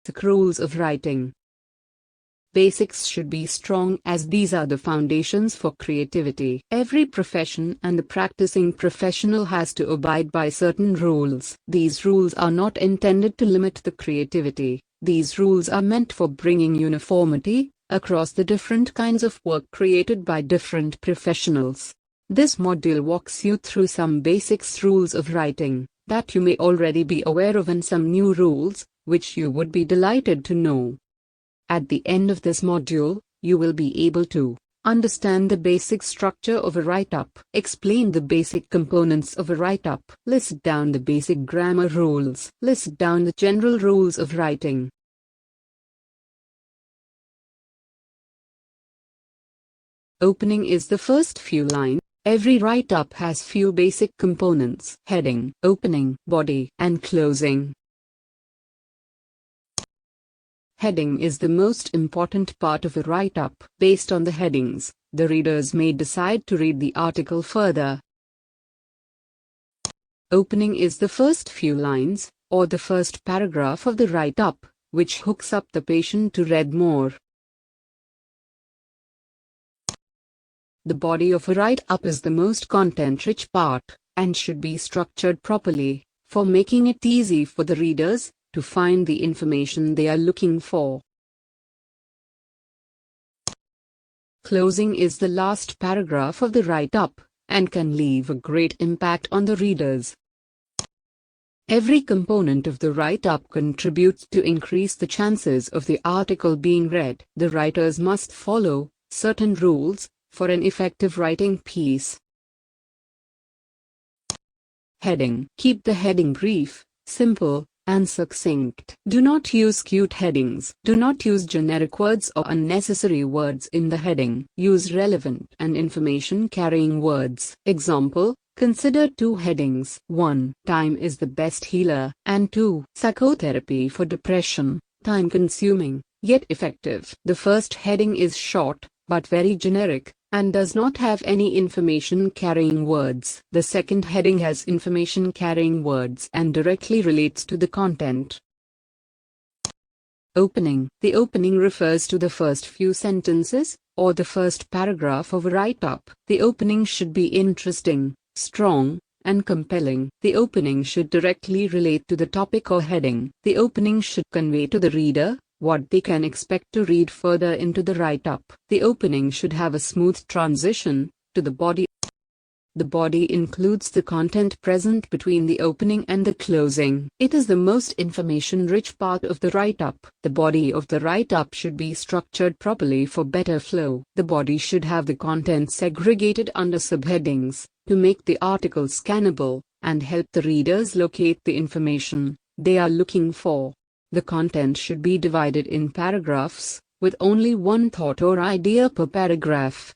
Basic rules of writing. Basics should be strong as these are the foundations for creativity. Every profession and the practicing professional has to abide by certain rules. These rules are not intended to limit the creativity. These rules are meant for bringing uniformity across the different kinds of work created by different professionals. This module walks you through some basics rules of writing that you may already be aware of and some new rules which you would be delighted to know. At the end of this module, you will be able to understand the basic structure of a write-up, explain the basic components of a write-up, list down the basic grammar rules, list down the general rules of writing. Opening is the first few lines. Every write-up has few basic components: heading, opening, body, and closing. Heading is the most important part of a write-up. Based on the headings, the readers may decide to read the article further. Opening is the first few lines, or the first paragraph of the write-up, which hooks up the patient to read more. The body of a write-up is the most content-rich part, and should be structured properly, for making it easy for the readers to find the information they are looking for. Closing is the last paragraph of the write-up, and can leave a great impact on the readers. Every component of the write-up contributes to increase the chances of the article being read. The writers must follow certain rules for an effective writing piece. Heading. Keep the heading brief, simple, and succinct. Do not use cute headings. Do not use generic words or unnecessary words in the heading. Use relevant and information-carrying words. Example: consider two headings. 1. Time is the best healer. And 2. Psychotherapy for depression. Time-consuming, yet effective. The first heading is short, but very generic, and does not have any information-carrying words. The second heading has information-carrying words and directly relates to the content. Opening. The opening refers to the first few sentences, or the first paragraph of a write-up. The opening should be interesting, strong, and compelling. The opening should directly relate to the topic or heading. The opening should convey to the reader what they can expect to read further into the write-up. The opening should have a smooth transition to the body. The body includes the content present between the opening and the closing. It is the most information-rich part of the write-up. The body of the write-up should be structured properly for better flow. The body should have the content segregated under subheadings to make the article scannable and help the readers locate the information they are looking for. The content should be divided in paragraphs, with only one thought or idea per paragraph.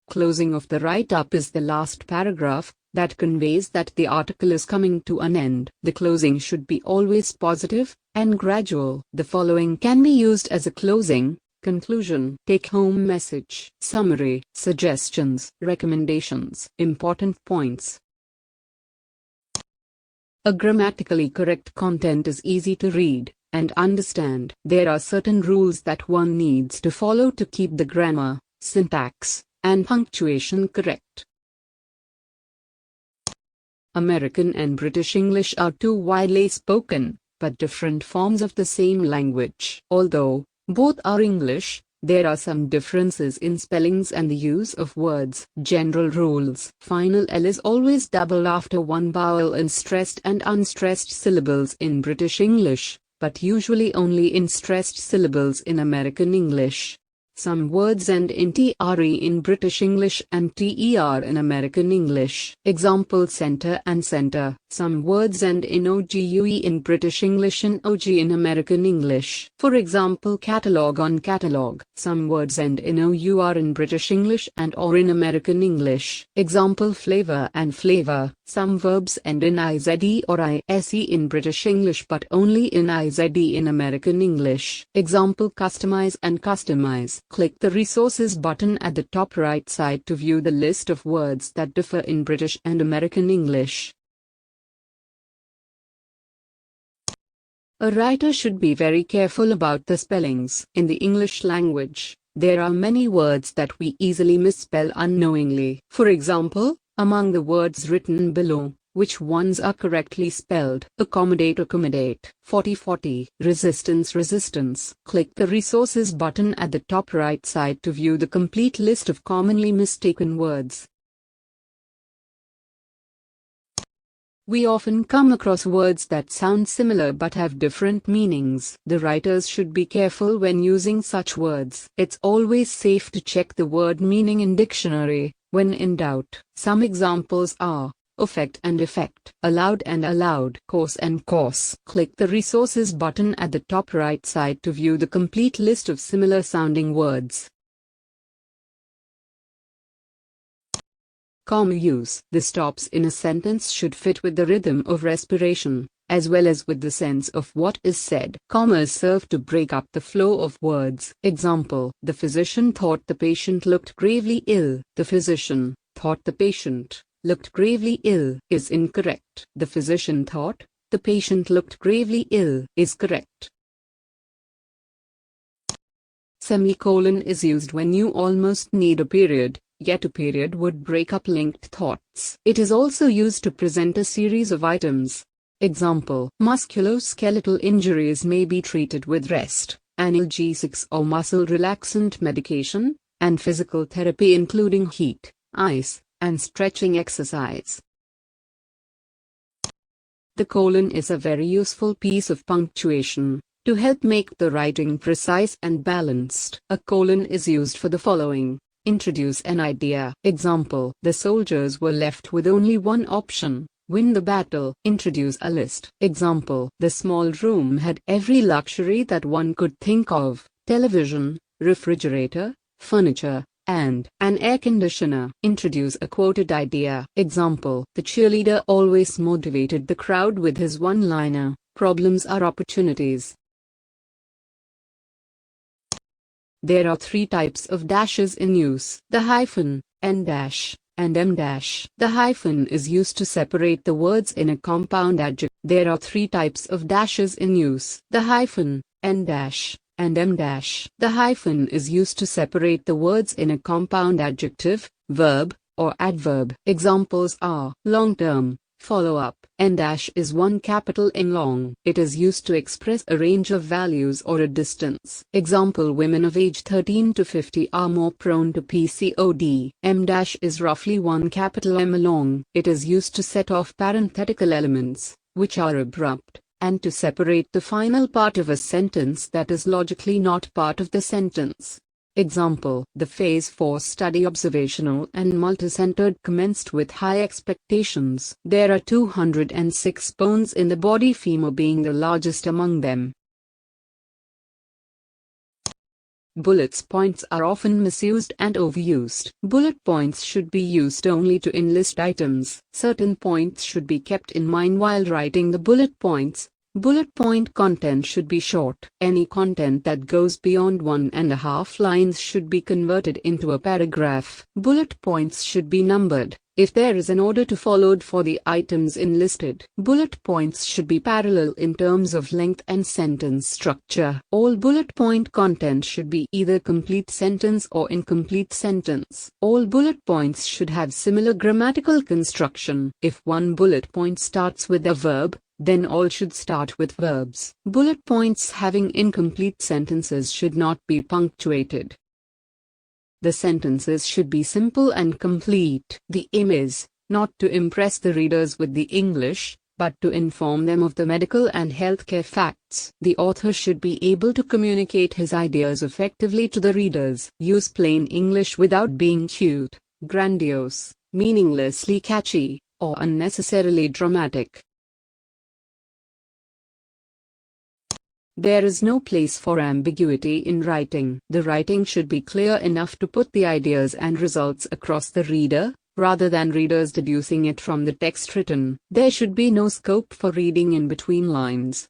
Closing of the write-up is the last paragraph that conveys that the article is coming to an end. The closing should be always positive and gradual. The following can be used as a closing: conclusion, take-home message, summary, suggestions, recommendations, important points. A grammatically correct content is easy to read and understand. There are certain rules that one needs to follow to keep the grammar, syntax, and punctuation correct. American and British English are two widely spoken, but different forms of the same language. Although both are English, there are some differences in spellings and the use of words. General rules: final L is always double after one vowel in stressed and unstressed syllables in British English, but usually only in stressed syllables in American English. Some words end in TRE in British English and TER in American English. Example: center and center. Some words end in OGUE in British English and OG in American English. For example, catalog on catalog. Some words end in OUR in British English and OR in American English. Example: flavor and flavor. Some verbs end in IZE or ISE in British English but only in IZE in American English. Example: customize and customize. Click the Resources button at the top right side to view the list of words that differ in British and American English. A writer should be very careful about the spellings. In the English language, there are many words that we easily misspell unknowingly. For example, among the words written below, which ones are correctly spelled? Accommodate, accommodate. 40, resistance, resistance. Click the resources button at the top right side to view the complete list of commonly mistaken words. We often come across words that sound similar but have different meanings. The writers should be careful when using such words. It's always safe to check the word meaning in dictionary, when in doubt. Some examples are affect and effect, allowed and allowed, course and course. Click the resources button at the top right side to view the complete list of similar sounding words. Comma use. The stops in a sentence should fit with the rhythm of respiration, as well as with the sense of what is said. Commas serve to break up the flow of words. Example: the physician thought the patient looked gravely ill. The physician thought the patient looked gravely ill is incorrect. The physician thought the patient looked gravely ill is correct. Semicolon is used when you almost need a period, yet a period would break up linked thoughts. It is also used to present a series of items. Example: musculoskeletal injuries may be treated with rest, analgesics or muscle relaxant medication, and physical therapy including heat, ice, and stretching exercise. The colon is a very useful piece of punctuation to help make the writing precise and balanced. A colon is used for the following: introduce an idea. Example: the soldiers were left with only one option, win the battle. Introduce a list. Example: the small room had every luxury that one could think of: television, refrigerator, furniture, and an air conditioner. Introduce a quoted idea. Example: the cheerleader always motivated the crowd with his one-liner, problems are opportunities. There are three types of dashes in use: the hyphen, n dash, and m dash. The hyphen is used to separate the words in a compound adjective. There are three types of dashes in use: the hyphen, n dash, and m dash. The hyphen is used to separate the words in a compound adjective, verb, or adverb. Examples are long-term, follow-up. N dash is one capital N long. It is used to express a range of values or a distance. Example: women of age 13 to 50 are more prone to PCOD. M dash is roughly one capital M long. It is used to set off parenthetical elements, which are abrupt, and to separate the final part of a sentence that is logically not part of the sentence. Example: the Phase 4 study, observational and multicentered, commenced with high expectations. There are 206 bones in the body, femur being the largest among them. Bullets points are often misused and overused. Bullet points should be used only to enlist items. Certain points should be kept in mind while writing the bullet points. Bullet point content should be short. Any content that goes beyond 1.5 lines should be converted into a paragraph. Bullet points should be numbered, if there is an order to followed for the items enlisted. Bullet points should be parallel in terms of length and sentence structure. All bullet point content should be either complete sentence or incomplete sentence. All bullet points should have similar grammatical construction. If one bullet point starts with a verb, then all should start with verbs. Bullet points having incomplete sentences should not be punctuated. The sentences should be simple and complete. The aim is not to impress the readers with the English, but to inform them of the medical and healthcare facts. The author should be able to communicate his ideas effectively to the readers. Use plain English without being cute, grandiose, meaninglessly catchy, or unnecessarily dramatic. There is no place for ambiguity in writing. The writing should be clear enough to put the ideas and results across the reader, rather than readers deducing it from the text written. There should be no scope for reading in between lines.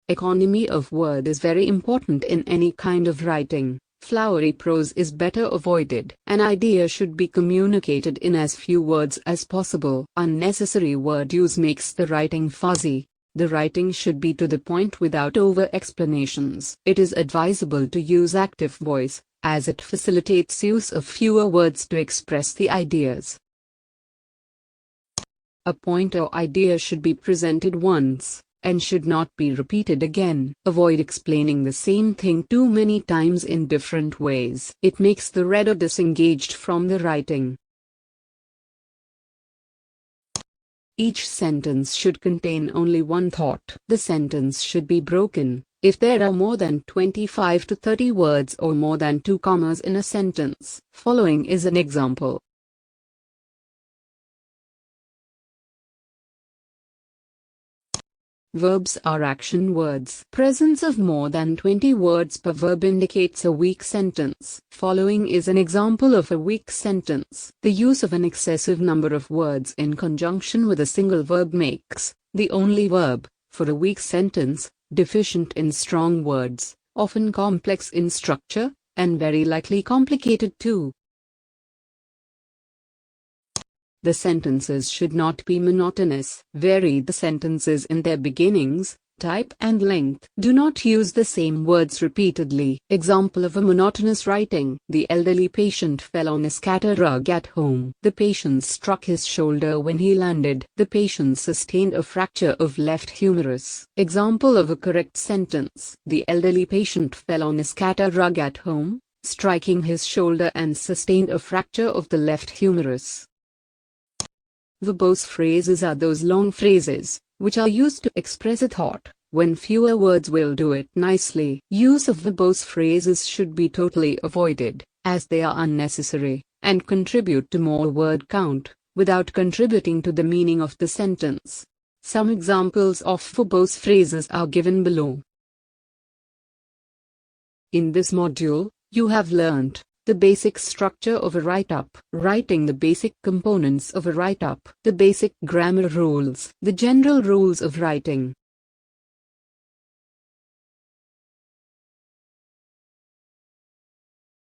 Economy of word is very important in any kind of writing. Flowery prose is better avoided. An idea should be communicated in as few words as possible. Unnecessary word use makes the writing fuzzy. The writing should be to the point without over-explanations. It is advisable to use active voice, as it facilitates use of fewer words to express the ideas. A point or idea should be presented once, and should not be repeated again. Avoid explaining the same thing too many times in different ways. It makes the reader disengaged from the writing. Each sentence should contain only one thought. The sentence should be broken. If there are more than 25 to 30 words or more than 2 commas in a sentence. Following is an example. Verbs are action words. Presence of more than 20 words per verb indicates a weak sentence. Following is an example of a weak sentence. The use of an excessive number of words in conjunction with a single verb makes the only verb, for a weak sentence, deficient in strong words, often complex in structure, and very likely complicated too. The sentences should not be monotonous. Vary the sentences in their beginnings, type and length. Do not use the same words repeatedly. Example of a monotonous writing. The elderly patient fell on a scatter rug at home. The patient struck his shoulder when he landed. The patient sustained a fracture of left humerus. Example of a correct sentence. The elderly patient fell on a scatter rug at home, striking his shoulder and sustained a fracture of the left humerus. Verbose phrases are those long phrases, which are used to express a thought, when fewer words will do it nicely. Use of verbose phrases should be totally avoided, as they are unnecessary, and contribute to more word count, without contributing to the meaning of the sentence. Some examples of verbose phrases are given below. In this module, you have learnt the basic structure of a write-up, writing the basic components of a write-up, the basic grammar rules, the general rules of writing,